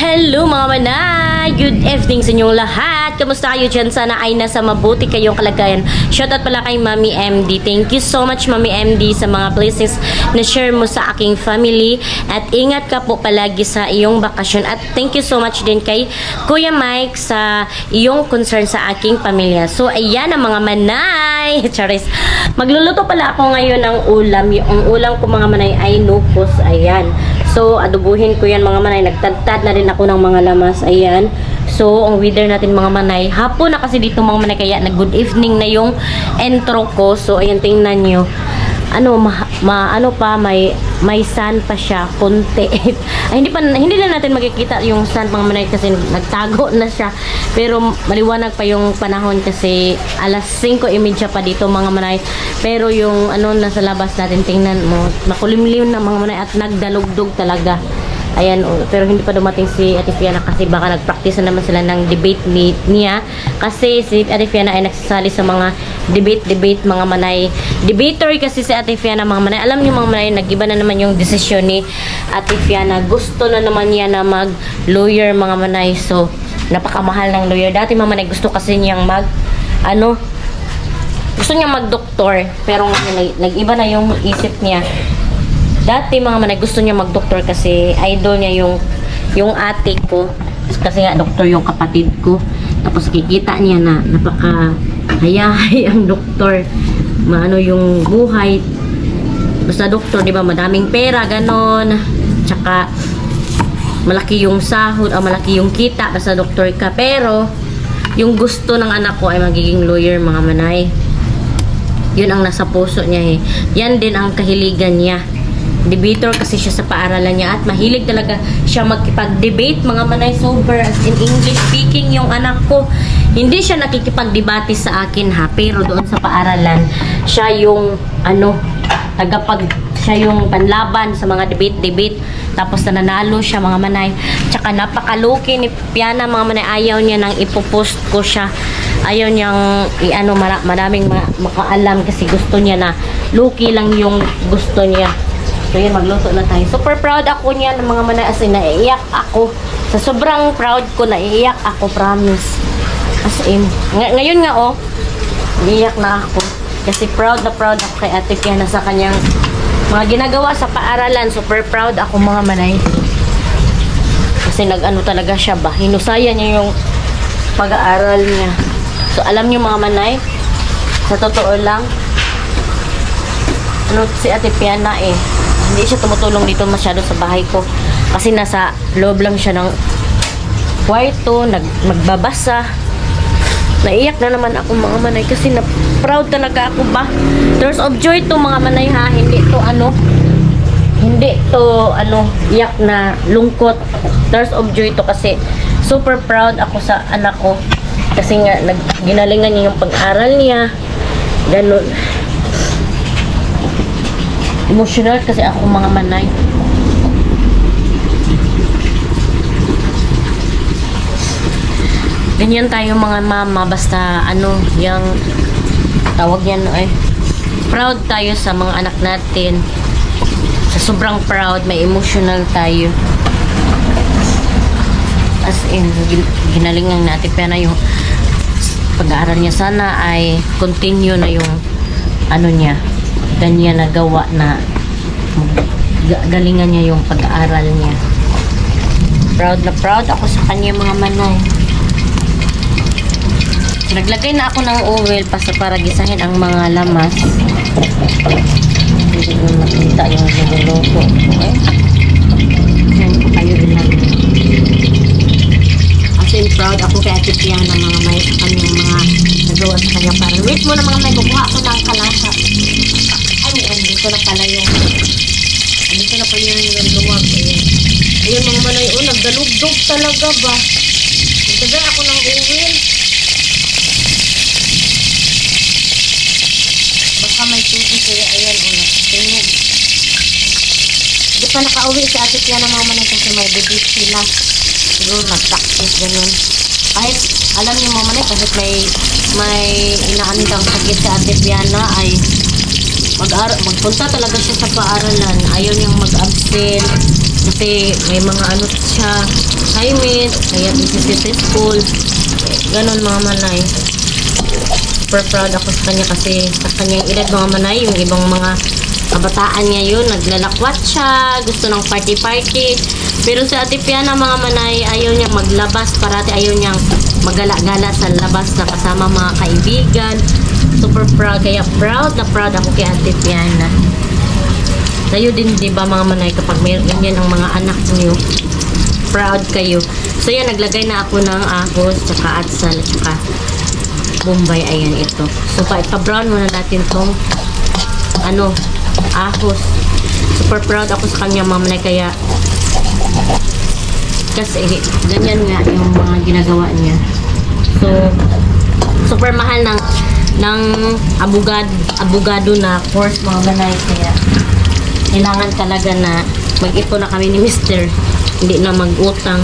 Hello mga manay! Good evening sa inyong lahat! Kamusta kayo dyan? Sana ay nasa mabuti kayong kalagayan. Shoutout pala kay Mami MD. Thank you so much Mami MD sa mga blessings na share mo sa aking family. At ingat ka po palagi sa iyong bakasyon. At thank you so much din kay Kuya Mike sa iyong concern sa aking pamilya. So ayan ang mga manay! Charis! Magluluto pala ako ngayon ng ulam. Yung ulam ko mga manay ay nukos. Ayan. So, adubuhin ko yan mga manay. Nagtadtad na rin ako ng mga lamas. Ayan. So, ang weather natin mga manay. Hapon na kasi dito mga manay. Kaya nag-good evening na yung intro ko. So, ayan tingnan nyo. Ano pa, may sun pa siya. Kunti. Ay, hindi na natin makikita yung sun mga manay kasi nagtago na siya. Pero maliwanag pa yung panahon kasi alas 5:30 pa dito mga manay. Pero yung nasa labas natin tingnan mo, makulimlim na mga manay at nagdalugdog talaga. Ayan, pero hindi pa dumating si Ate Fiana kasi baka nagpractice na naman sila ng debate niya. Kasi si Ate Fiana ay nagsasali sa mga debate mga manay. Debater kasi si Ate Fiana mga manay. Alam niyo mga manay, nag-iba na naman yung desisyon ni Ate Fiana. Gusto na naman niya na mag-lawyer mga manay. So, napakamahal ng lawyer. Dati mga manay gusto kasi niyang gusto niya mag-doktor. Pero nag-iba na yung isip niya. Dati mga manay gusto niya mag-doktor kasi idol niya yung ate ko. Kasi nga doktor yung kapatid ko. Tapos kikita niya na napaka-hayahay ang doktor. Maano yung buhay. Basta doktor, di ba? Madaming pera, ganon. Tsaka malaki yung sahod, malaki yung kita. Basta doktor ka. Pero yung gusto ng anak ko ay magiging lawyer mga manay. Yun ang nasa puso niya eh. Yan din ang kahiligan niya. Debater kasi siya sa paaralan niya at mahilig talaga siya magkipag-debate mga manay. Sober as in English speaking yung anak ko. Hindi siya nakikipag-debate sa akin ha, pero doon sa paaralan siya yung siya yung panlaban sa mga debate tapos nanalo siya mga manay. Tsaka napakaluki ni Piana mga manay. Ayaw niya nang ipopost ko siya. Ayaw niyang maraming makaalam kasi gusto niya na luki lang yung gusto niya. So yan, magluto na tayo. Super proud ako niyan ng mga manay. As in, naiiyak ako. Sa sobrang proud ko, naiiyak ako, promise. As in, ngayon nga naiiyak na ako. Kasi proud na proud ako kay Ate Fiana sa kanyang mga ginagawa sa paaralan. Super proud ako mga manay. Kasi talaga siya ba? Hinusaya niya yung pag-aaral niya. So alam niyo mga manay, sa totoo lang, si Ate Fiana hindi siya tumutulong dito masyado sa bahay ko kasi nasa loob lang siya ng kwarto, magbabasa. Naiyak na naman ako mga manay kasi proud talaga ako ba. Tears of joy to mga manay ha, hindi to iyak na lungkot. Tears of joy to kasi super proud ako sa anak ko kasi nga ginalingan niya yung pag-aral niya, ganun. Emotional kasi ako mga manay. Ganyan tayo mga mama. Basta yung tawag yan proud tayo sa mga anak natin. Sa sobrang proud, may emotional tayo. As in, ginalingan natin pero yung pag-aaral niya sana ay continue na yung niya. Ganyan nagawa na galingan niya yung pag-aaral niya. Proud na proud ako sa kanya mga manay. So, naglagay na ako ng oil para gisahin ang mga lamas. Hindi ko makita yung niluluto. Okay? Yan ko kayo ilan. As in proud ako kay Ate Fiana mga may sa kanyang mga nagawa sa kanya. Parang wait mo na mga may kukuha ko ng kalasa. Andito na pala yung luwag. Ayan mga manay, nagdalugdog talaga ba? Nagdagay ako ng oil. Baka may tuti kaya ayan, nagtinog. Hindi pa nakauwi si Ate Fiana mga manay kasi may debate sila. Siguro nag-practice ganun. Kahit alam niyo mga manay, kahit may inaandang sakit si Ate Fiana ay magpunta talaga siya sa paaralan. Ayaw niyang mag-absent kasi may mga siya high mint, kaya busy school. Ganon mga manay. Super proud ako sa kanya kasi sa kanyang edad mga manay, yung ibang mga kabataan ngayon, naglalakwat siya, gusto ng party-party. Pero sa Ate Piana mga manay, ayaw niya maglabas, parati ayaw niyang magala-gala sa labas na kasama mga kaibigan. Super proud, kaya proud na proud ako kay Ate Piana. Kayo din, di ba mga manay, kapag mayroon yan ang mga anak niyo, proud kayo. So yan, naglagay na ako ng ahos, tsaka atsal, tsaka bombay. Ayan, ito. So pa-brown muna natin tong ahos. Super proud ako sa kanya mga manay, kaya kasi ganyan nga yung mga ginagawa niya. So super mahal ng abogado na course mga manay, kaya kailangan talaga na mag-ipon na kami ni Mr. Hindi na mag-utang.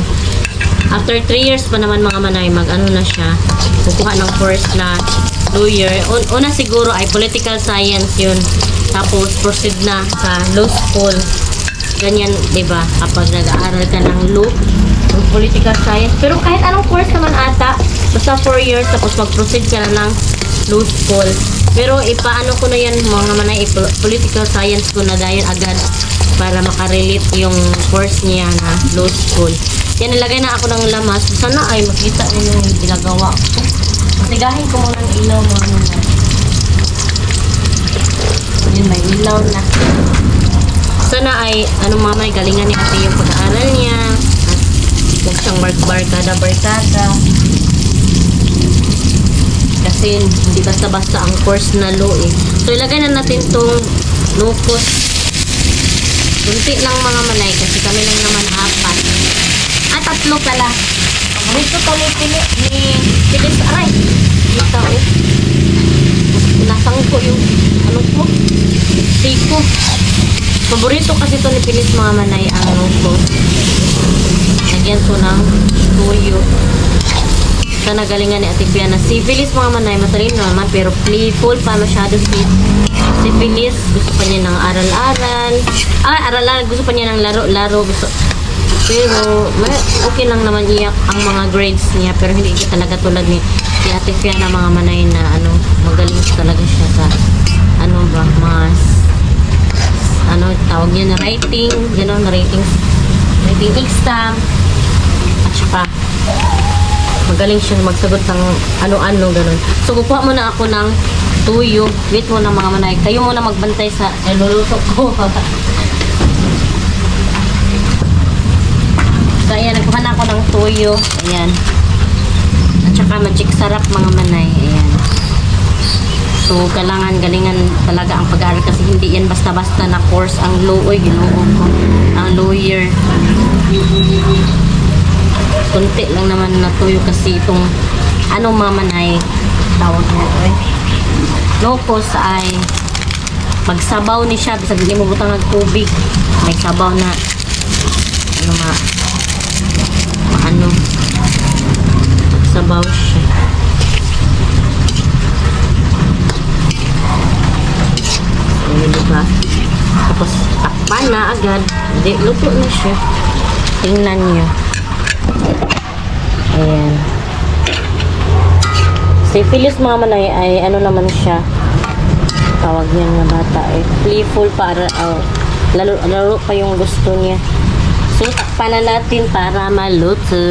After 3 years pa naman mga manay, mag-ano na siya, kukuha ng course na lawyer. Una siguro ay political science yun. Tapos proceed na sa law school. Ganyan, di ba? Kapag nag-aaral ka ng law, ng political science. Pero kahit anong course naman ata, basta 4 years, tapos mag-proceed ka na ng law school. Pero ipaano ko na yan mga manay, political science ko na dahil agad para makarelate yung course niya na law school. Yan, nilagay na ako ng lamas. Sana ay makita niyo yung ginagawa ko. Masigahin ko muna ng ilaw mga manay. Yun, may ilaw na. Sana ay, mamay, galingan ni ate yung pag-aaral niya. At huwag siyang barkada. Kasi hindi basta-basta ang course na law eh. So ilagay na natin tong locos. Kunti lang mga manay kasi kami lang naman 4. 3 pala. Paborito kami ni Pilis. Aray! Dito eh. Nasang ko yung ko? Siko. Paborito kasi to ni Pilis mga manay ang locos. Lagyan ko ng tuyo. Sa nagalingan ni Ate Piana. Si Feliz mga manay, matalino naman, pero playful pa masyado si Feliz. Gusto pa niya ng aral-aral. Aral-aral. Gusto pa niya ng laro-laro. Pero, okay lang naman iyak ang mga grades niya. Pero hindi siya talaga tulad ni Ate Piana mga manay na magaling talaga siya sa tawag niya na writing. Gano'n, writing exam. At saka, magaling siya magsagot ng ano-ano, gano'n. So, kukuha muna ako ng tuyo. Wait muna mga manay. Kayo muna magbantay sa luluto ko. So, ayan. Nagkuha na ako ng tuyo. Ayan. At saka magic sarap mga manay. Ayan. So, kailangan galingan talaga ang pag-aaral kasi hindi yan basta-basta na course ang law. Oy, ginoo ko. Ang lawyer. Kunti lang naman na tuyo kasi itong mamanay tawag niya ito locos ay magsabaw ni siya bisag hindi mo butang ng tubig, may sabaw na magsabaw siya. So, diba? Tapos takpan na agad, hindi, luto na siya. Tingnan niyo. Ayan. Si Feliz mga manay ay naman siya. Tawag niya nga bata ay playful para laro pa yung gusto niya. So takpan na natin para maluto.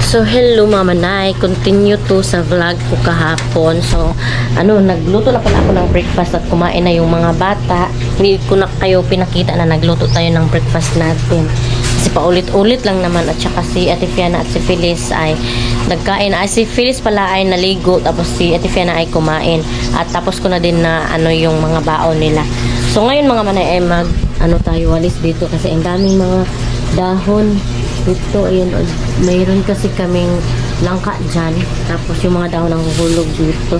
So hello mga manay, continue to sa vlog ko kahapon. So nagluto na pala ako ng breakfast at kumain na yung mga bata. Hindi ko na kayo pinakita na nagluto tayo ng breakfast natin. Kasi paulit-ulit lang naman at saka si Ate Fiana at si Feliz ay nagkain. Si Feliz pala ay naligo tapos si Ate Fiana ay kumain. At tapos ko na din na yung mga baon nila. So ngayon mga manay ay tayo walis dito kasi ang daming mga dahon dito. Ayun, mayroon kasi kaming langka dyan. Tapos yung mga dahon ang hulog dito.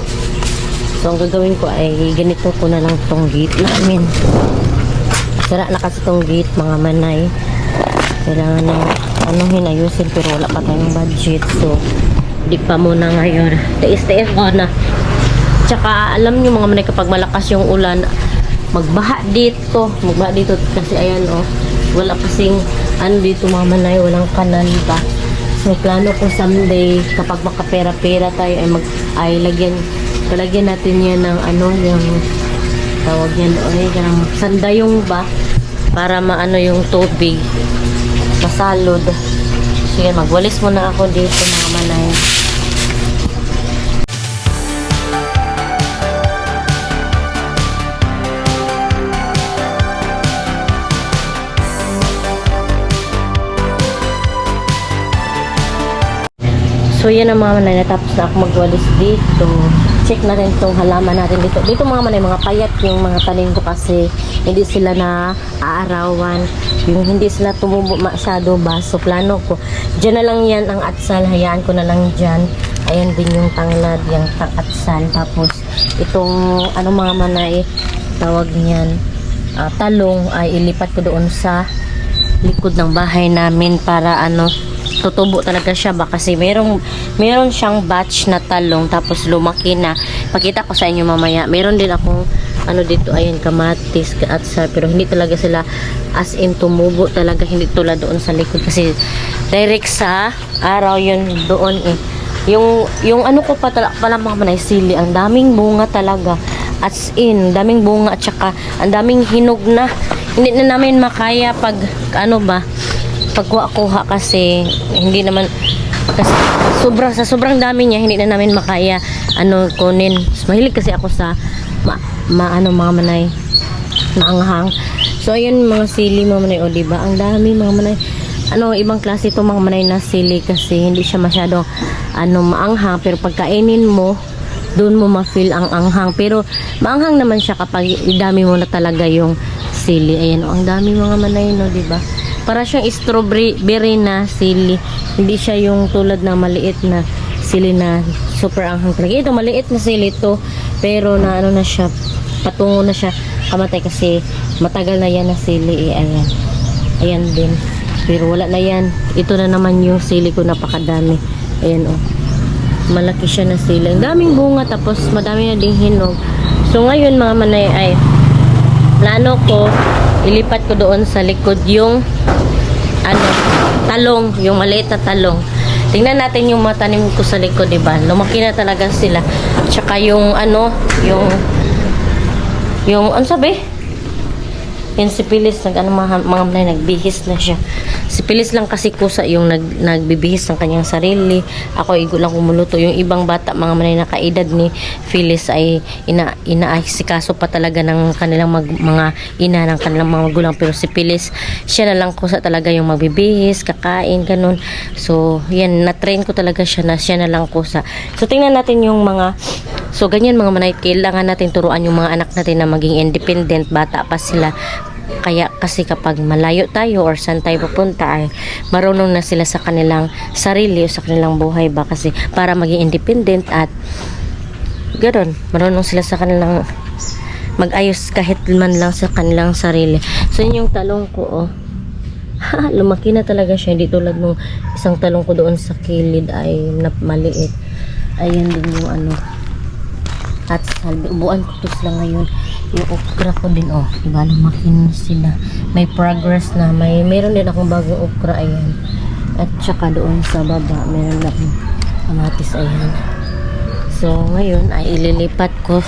So ang gagawin ko ay ganito ko na lang tong gate namin. Sira na kasi tong gate mga manay. Kailangan ng hinayusin pero wala pa tayong budget. So di pa muna ngayon. Tiis-tiis na. Tsaka alam nyo mga manay kapag malakas yung ulan magbaha dito kasi ayan wala kasing ano dito mga manay, walang kanal ba. So plano ko someday kapag makapera-pera tayo ay palagyan natin yan ng ano, yung tawag yan ay kanang sandayong ba para maano yung tubig masalod. So yan, magwalis muna ako dito mga manay. So yan ang mga manay, natapos na ako magwalis dito. Check natin itong halaman natin dito. Dito mga manay, mga payat yung mga tanim ko kasi hindi sila na aarawan. Yung hindi sila tumubo masyado ba. So plano ko, dyan na lang yan ang atsal. Hayaan ko na lang dyan. Ayan din yung tanglad, yung atsal. Tapos itong ano mga manay, tawag niyan, talong ay ilipat ko doon sa likod ng bahay namin para ano, tutubo talaga siya ba kasi meron siyang batch na talong tapos lumaki na. Pakita ko sa inyo mamaya. Meron din akong ano dito, ayan, kamatis at pero hindi talaga sila as in tumubo talaga, hindi tulad doon sa likod kasi direct sa araw yun doon eh. Yung ano ko pala mga manay, sili, ang daming bunga talaga, as in daming bunga at saka ang daming hinog na. Hindi na namin makaya pag ano ba, pagkuha-kuha kasi hindi naman kasi sobrang dami niya, hindi na namin makaya ano kunin. Mahilig kasi ako sa ano mga manay, maanghang. So ayun mga sili mga manay, o diba ang dami mga manay. Ano, ibang klase itong mga manay na sili kasi hindi siya masyadong ano maanghang, pero pagkainin mo doon mo ma-feel ang anghang, pero maanghang naman siya kapag idami mo na talaga yung sili. Ayan, ang dami mga manay, no, diba? Para siyang strawberry na sili. Hindi siya yung tulad ng maliit na sili na super anghang talaga. Ito maliit na sili to, pero na ano na siya, patungo na siya kamatay kasi matagal na yan na sili eh. Ayan, ayan din, pero wala na yan. Ito na naman yung sili ko, napakadami. Ayan, oh, malaki siya na sili, ang daming bunga, tapos madami na ding hinog. So ngayon mga manay ay plano ko ilipat ko doon sa likod yung ano, talong, yung maliit na talong. Tingnan natin yung mga tanim ko sa likod, diba? Lumaki na talaga sila. Tsaka yung ano, yung ano sabi? Yan si Pilis, mga manay, nagbihis na siya. Si Pilis lang kasi kusa yung nagbibihis ng kanyang sarili. Ako igo lang kumuluto. Yung ibang bata, mga manay na kaedad ni Pilis ay inaasikaso pa talaga ng kanilang mga ina, ng kanilang mga magulang. Pero si Pilis, siya na lang kusa talaga yung magbibihis, kakain, ganun. So, yan, na-train ko talaga siya na siya na lang kusa. So, tingnan natin yung mga, so ganyan mga manay, kailangan natin turuan yung mga anak natin na maging independent, bata pa sila. Kaya kasi kapag malayo tayo or saan tayo pupunta ay marunong na sila sa kanilang sarili o sa kanilang buhay ba, kasi para maging independent at ganoon, marunong sila sa kanilang mag-ayos kahit man lang sa kanilang sarili. So yun yung talong ko, oh. Lumaki na talaga siya, hindi tulad nung isang talong ko doon sa kilid ay maliit. Ayan din yung ano, at salbi, ubuan ko to sila ngayon. Yung okra ko din, oh, diba, lumaki na sila, may progress na, meron din akong bagong okra, ayan, at saka doon sa baba meron na akong kamatis, ayan. So ngayon ay ililipat ko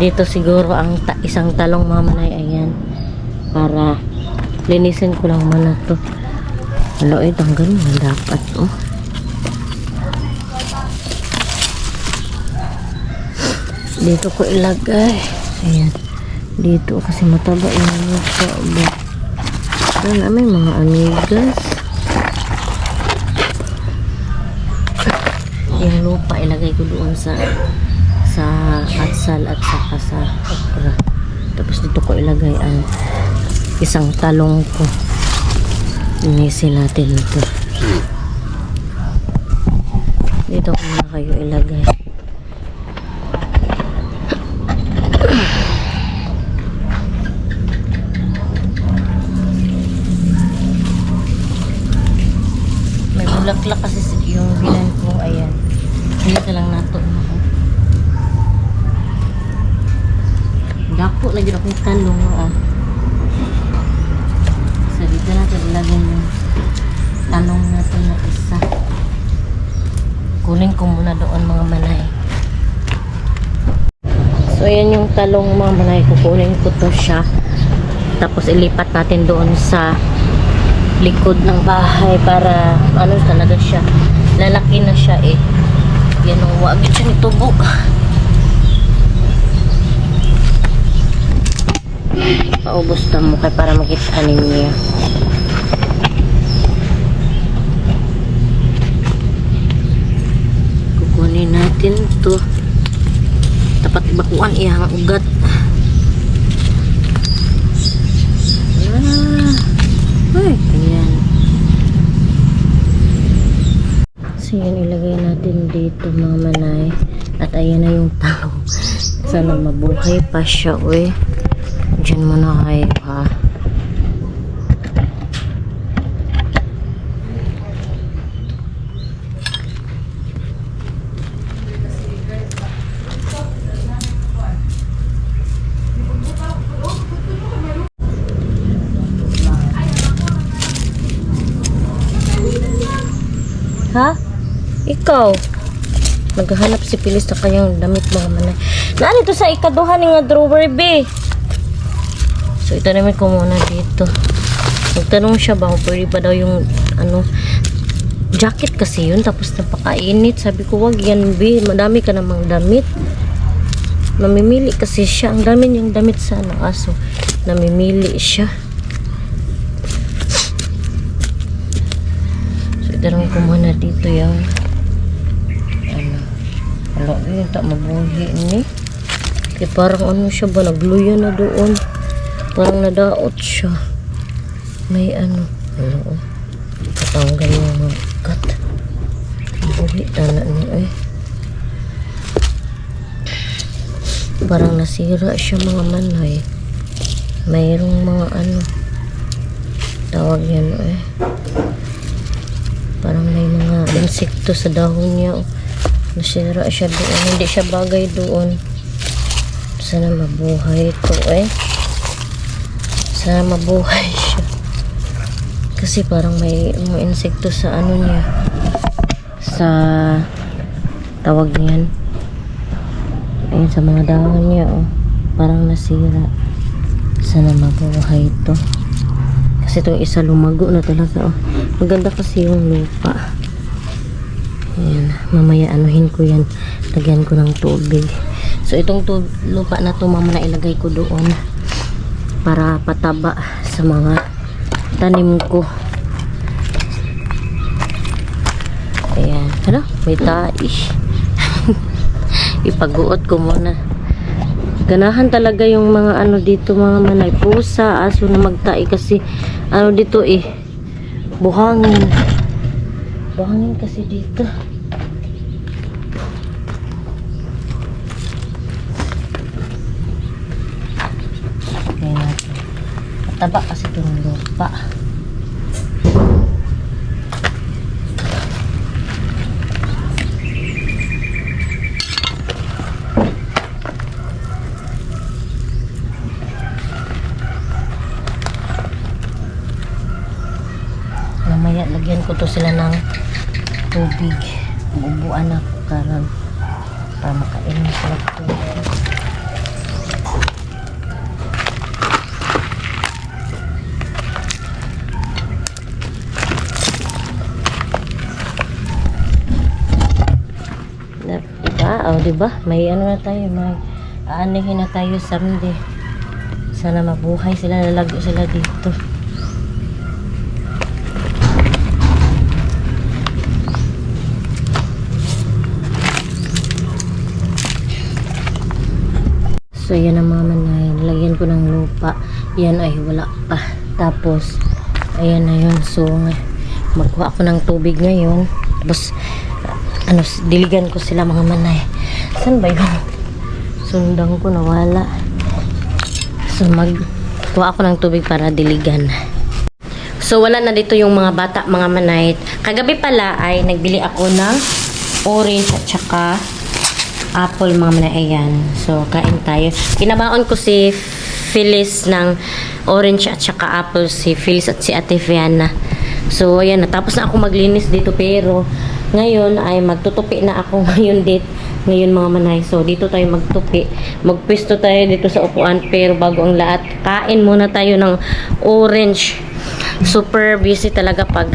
dito siguro ang isang talong mga manay, ayan, para linisin ko lang muna to. Hello, tanggal na dapat, oh. Dito ko ilagay. Ayan. Dito kasi mataba yung lupa. Ayan, may mga amigas. Yung lupa ilagay ko doon sa atsal at saka sa okra. Tapos dito ko ilagay ang isang talong ko. Inisin natin ito. Dito ko na kayo ilagay. Bulaklak kasi yung bilan ko, ayan. Hindi ka lang nato na ako. Dapo na yun akong talong, ah. Dito natin ilagay yung talong natin na isa. Kunin ko muna doon mga manay. So, ayan yung talong mga manay. Kukunin ko to siya. Tapos, ilipat natin doon sa likod ng bahay para ano talaga siya. Lalaki na siya eh. Yan ang wag siya nitubo. Paubos na mo kay para makita ninyo. Kukunin natin to. Dapat bakuan iyang ugat. Ay, ayan. So, yan ilagay natin dito mga manay. At ayan na yung talong. Sana mabuhay pa siya, uy. Diyan muna kayo, ha. Ha? Ikaw? Naghahanap si Pilis sa kanyang damit mga manay. Narito sa ikaduhan nga drawer, be. So, itanamin ko muna dito. Nagtanong siya ba kung pwede pa daw yung ano, jacket kasi yun. Tapos napakainit. Sabi ko, wag yan, be. Madami ka namang damit. Namimili kasi siya. Ang dami niyang damit sa ano, aso. Namimili siya. Itanong ko muna dito yung ano yun, tak mabuhi ni kaya parang ano siya ba, nagluya na doon, parang nadaot siya, may ano katanggal yung cut mabuhi tana niya eh, parang nasira siya mga manay, mayroong mga ano tawag yan eh, parang may mga insekto sa dahon niya. Nasira siya doon. Hindi siya bagay doon. Sana mabuhay ito eh. Sana mabuhay siya. Kasi parang may mga insekto sa ano niya. Sa tawag niyan. Ayun sa mga dahon niya oh. Parang nasira. Sana mabuhay ito. Kasi itong isa lumago na talaga oh. Maganda kasi yung lupa. Ayan. Mamaya anuhin ko yan. Lagyan ko ng tubig. So itong lupa na to mamaya ilagay ko doon. Para pataba sa mga tanim ko. Ayan. Ano? May taish. Ipaguot ko muna. Ganahan talaga yung mga ano dito mga manay. Pusa, aso na magtai kasi ano dito eh. Buhangin. Buhangin kasi dito. Okay natin. Mataba kasi itong lupa. Mamaya lagyan ko to sila ng tubig. Bubuan ako karon para makainom sila ng tubig. Diba? O, diba? May ano na tayo, may aanihin na tayo someday. Sana mabuhay sila, lalago sila dito. So, yan ang mga manay. Nilagyan ko ng lupa. Yan ay wala pa. Tapos, ayan na yun. So, magkuha ako ng tubig ngayon. Tapos, ano, diligan ko sila mga manay. Saan ba yun? Sundan ko, nawala. So, magkuha ako ng tubig para diligan. So, wala na dito yung mga bata, mga manay. Kagabi pala ay nagbili ako ng orange at saka apple mga manay. Ayan. So, kain tayo. Kinabaon ko si Phyllis ng orange at saka apple, si Phyllis at si Ate Fiana. So, ayan, natapos na ako maglinis dito, pero ngayon ay magtutupi na ako ngayon mga manay. So, dito tayo magtupi. Magpwesto tayo dito sa upuan, pero bago ang lahat, kain muna tayo ng orange. Super busy talaga pag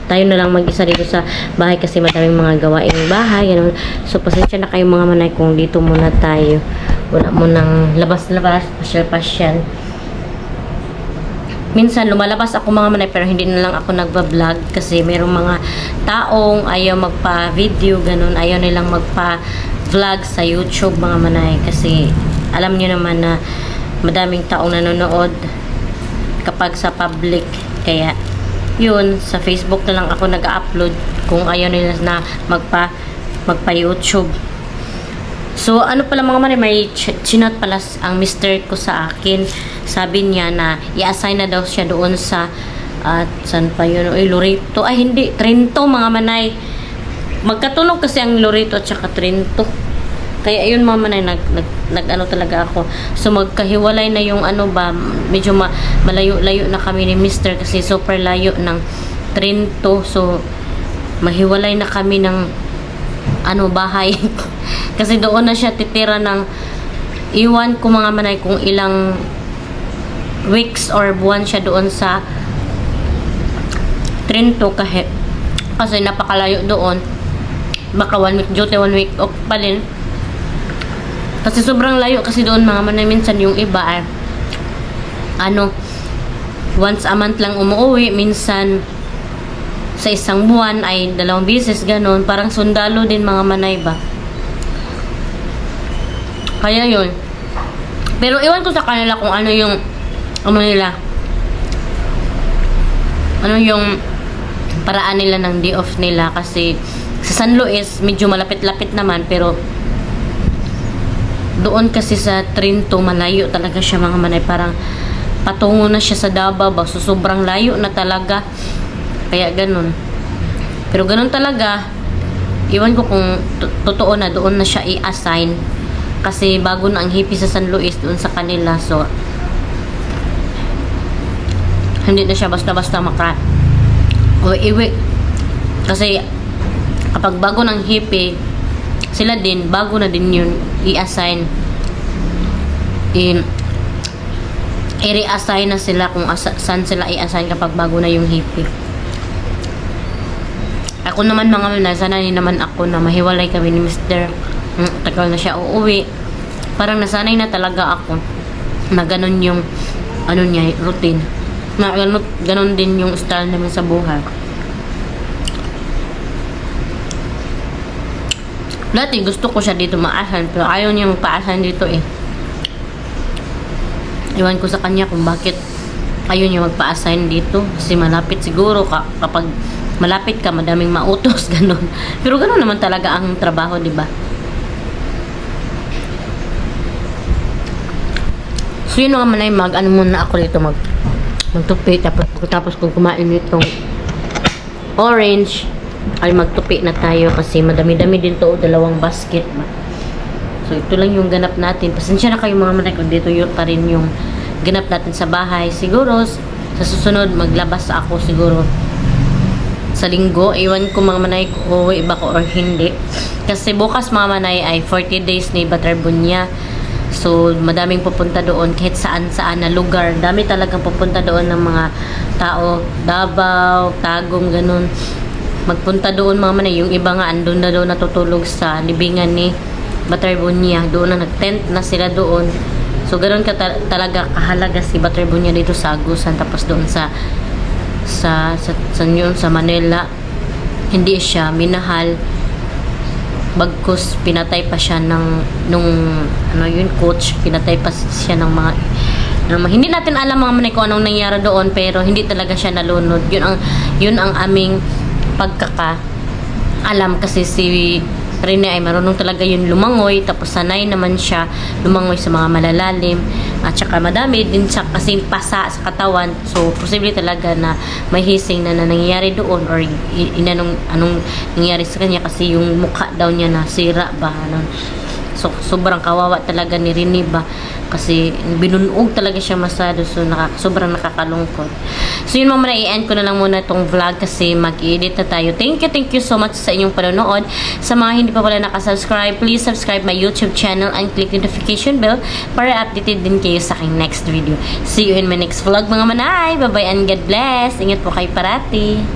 tayo na lang mag-isa dito sa bahay kasi madaming mga gawaing bahay. Ganun. So, pasensya na kayo mga manay kung dito muna tayo. Wala mo nang labas-labas, pasyal-pasyal. Minsan, lumalabas ako mga manay pero hindi na lang ako nagba-vlog kasi mayroong mga taong ayaw magpa-video, ganun. Ayaw nilang magpa-vlog sa YouTube mga manay kasi alam niyo naman na madaming taong nanonood kapag sa public. Kaya, yun, sa Facebook na lang ako nag-upload kung ayaw nila na magpa-YouTube. So, ano pala mga manay, may chinot pala ang mister ko sa akin. Sabi niya na i-assign na daw siya doon sa saan pa yun? Loreto. Ay, hindi. Trento mga manay. Magkatunog kasi ang Loreto at saka Trento. Kaya ayun mga manay, nag-ano talaga ako. So, magkahiwalay na yung ano ba, medyo malayo-layo na kami ni mister kasi super layo ng Trento. So, mahiwalay na kami ng bahay. Kasi doon na siya titira ng iwan ko mga manay kung ilang weeks or buwan siya doon sa Trento kasi napakalayo doon. Baka 1 week duty, 1 week off pa din. Kasi sobrang layo kasi doon mga manay. Minsan yung iba ay once a month lang umuwi. Minsan sa isang buwan ay 2 beses, ganun. Parang sundalo din mga manay ba. Kaya yun. Pero iwan ko sa kanila kung ano yung nila. Ano yung paraan nila ng day off nila. Kasi sa San Luis medyo malapit-lapit naman, pero doon kasi sa Trento malayo talaga siya mga manay. Parang patungo na siya sa Davao ba. So sobrang layo na talaga. Kaya ganun. Pero ganun talaga. Iwan ko kung totoo na doon na siya i-assign. Kasi bago na ang hippie sa San Luis doon sa kanila. So, hindi na siya basta-basta iwi. Kasi kapag bago ng hippie, sila din, bago na din yun i-assign. I-reassign na sila kung saan sila i-assign kapag bago na yung hippie. Ako naman mga manay, sanay naman ako na mahiwalay kami ni Mr. Tagal na siya uuwi. Parang nasanay na talaga ako na ganun yung niya, routine. Na ganun din yung style namin sa buhay. Dati gusto ko siya dito maasan, pero ayaw niyang paasan dito eh. Iwan ko sa kanya kung bakit ayaw niya magpa-assign dito. Kasi malapit siguro kapag malapit ka, madaming mautos, ganun. Pero ganun naman talaga ang trabaho, di ba? So yun naman ay muna ako dito magtupi. Tapos kung kumain nitong orange ay magtupi na tayo kasi madami-dami din to, 2 basket ba. So ito lang yung ganap natin. Pasensya na kayo mga manay kung dito yun pa rin yung ganap natin sa bahay. Siguro sa susunod maglabas ako siguro sa linggo. Iwan ko mga manay kung uwi ba ko or hindi. Kasi bukas mga manay ay 40 days ni Batarbunya. So, madaming pupunta doon kahit saan-saan na lugar. Dami talagang pupunta doon ng mga tao. Davao, Tagum, ganun. Magpunta doon mga manay. Yung iba nga andun na doon natutulog sa libingan ni Batarbunya. Doon na nag-tent na sila doon. So, ganun talaga kahalaga si Batarbunya dito sa Agusan. Tapos doon sa Manila. Hindi siya minahal. Bagkus pinatay pa siya nung coach, pinatay pa siya ng mga hindi natin alam mga manay kung anong nangyari doon, pero hindi talaga siya nalunod. Yun ang aming pagkakaalam kasi si Rene ay marunong talaga yun lumangoy, tapos sanay naman siya lumangoy sa mga malalalim, at saka madami din siya kasing pasa sa katawan. So posible talaga na may hising na nangyayari doon or anong nangyari sa kanya kasi yung mukha daw niya nasira ba. So sobrang kawawa talaga ni Rene ba. Kasi binunog talaga siya masyado. So sobrang nakakalungkot. So yun muna, i-end ko na lang muna itong vlog kasi mag-edit na tayo. Thank you so much sa inyong panonood. Sa mga hindi pa pala nakasubscribe, please subscribe my YouTube channel and click notification bell para updated din kayo sa aking next video. See you in my next vlog mga manay. Bye bye and God bless. Ingat po kayo parati.